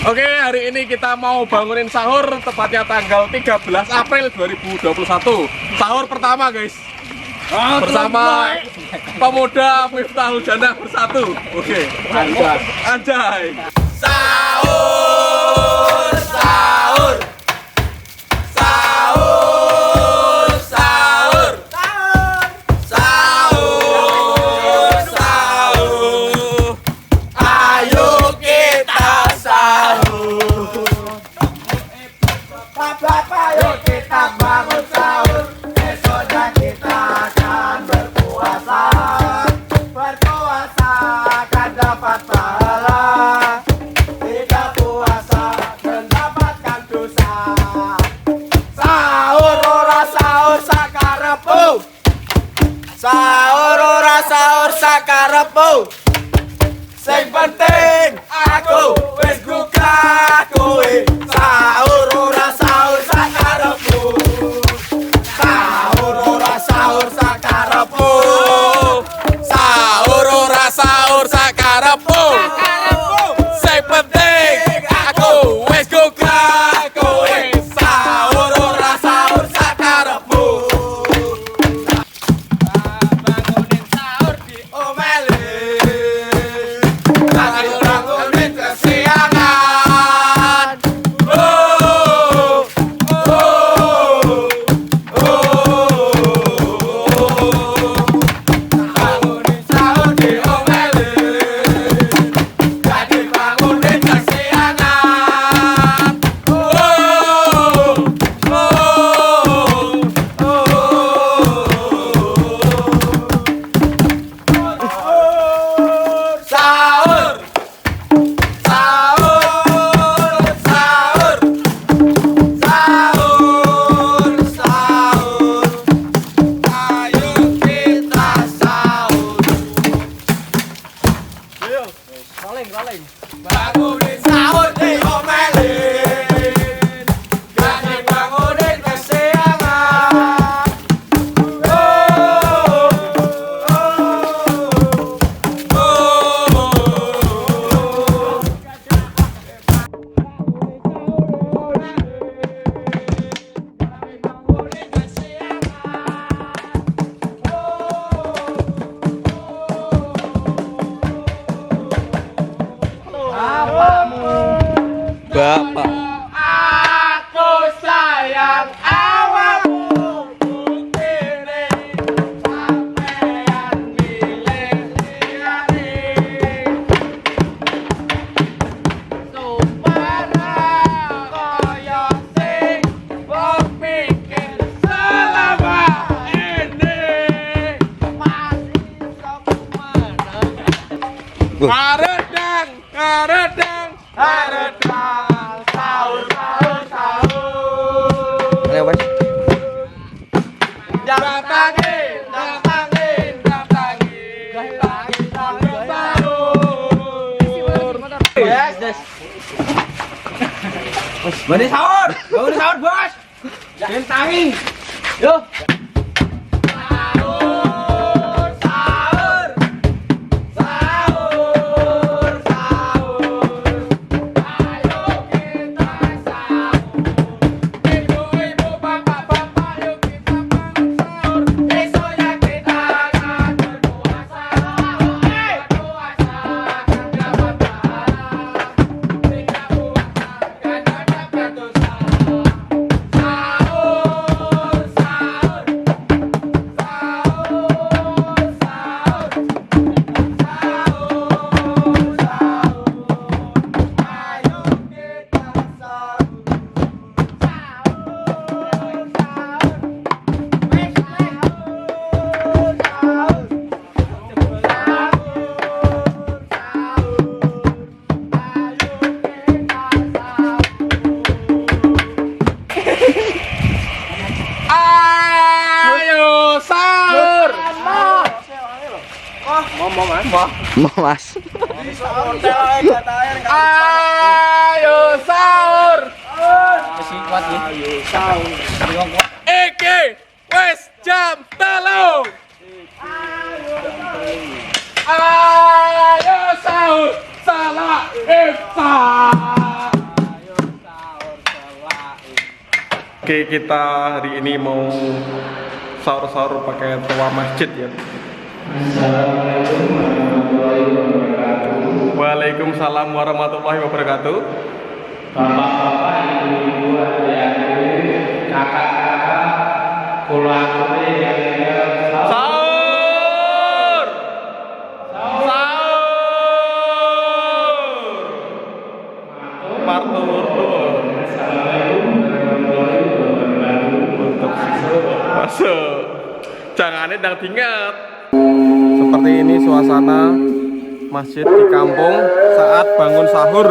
Oke, hari ini kita mau bangunin sahur tepatnya tanggal 13 April 2021. Sahur pertama, guys. Bersama pemuda Miftahul Jannah bersatu. Oke. Anjay. Sahur, sahur. Sahur, sahur. Sahur, sahur. Ayo kita sahur. Bapak, yuk kita bangun sahur. Besoknya kita akan berpuasa. Berpuasa akan dapat pahala. Tidak puasa mendapatkan dosa. Sahur ora sahur sakarepu. Sahur ora sahur sakarepu. Sing penting aku wis gugah kowe. Sahur ora sahur sakarepu. Sahur ora sahur sakarepu. Sahur ora sahur sakarepu. Sing penting aku wis gugah kowe. Sahur ora sahur sakarepu. Bangunin sahur di omele. Bangunin kesiangan. Bangunin sahur di omele. Jadi bangunin kesiangan. Sahur, sahur, sahur, sahur, sahur. Ayo kita sahur. Bangunin sahur di omelin. Jadi bangunin kesiangan. Bapak. Aku sayang awakmu. Buktinya sampeyan milih liyane. Supaya kaya sing wong mikir selama ini. Masih sok mana? Haredang, haredang. Haredang, sahur, sahur, sahur. Ayo, Mas. Datangin, datangin, datangin. Kita bersahur. Yes. Bangun sahur, bos. Jangan tanging. Yuk. Sahur, sahur. Sahur, sahur. Ayo kita sahur. Ibu-ibu, bapak-bapak, yuk kita bangun sahur. Besoknya kita akan berpuasa. Berpuasa akan dapat pahala. Tidak puasa akan dapat dosa. Sahur, sahur. Ayo sahur. Mau Mas. Ayo sahur. Iki wis jam 3. Ayo sahur, salah iftar. Oke, kita hari ini mau sahur-sahur pakai toa masjid ya. Waalaikumsalam warahmatullahi wabarakatuh. Bapak-bapak, ibu-ibu, adik-adik, kakak-kakak, keluarga yang Sahur! Sahur! Matur. Masuk. Jangan ndang diingat. Seperti ini suasana masjid di kampung saat bangun sahur.